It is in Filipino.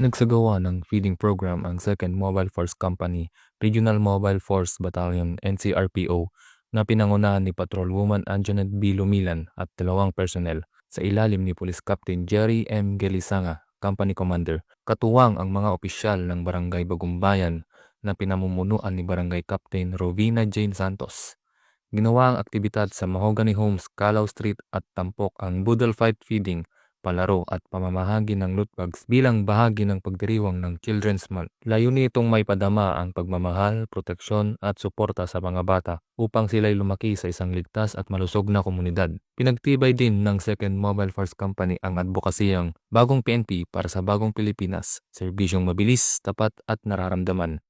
Pinagsagawa ng feeding program ang 2nd Mobile Force Company, Regional Mobile Force Battalion NCRPO na pinangunahan ni Patrolwoman Anjanette B. Lumilan at 2 personnel sa ilalim ni Police Captain Jerry M. Gelisanga, Company Commander. Katuwang ang mga opisyal ng Barangay Bagumbayan na pinamumunuan ni Barangay Captain Rovina Jane Santos. Ginawa ang aktibidad sa Mahogany Homes, Calao Street at Tampok ang Boodle Fight Feeding, palaro at pamamahagi ng loot bags bilang bahagi ng pagdiriwang ng Children's Month. Layunin itong may padama ang pagmamahal, proteksyon at suporta sa mga bata upang sila'y lumaki sa isang ligtas at malusog na komunidad. Pinagtibay din ng 2nd Mobile Force Company ang advokasiyang Bagong PNP para sa Bagong Pilipinas, serbisyong mabilis, tapat at nararamdaman.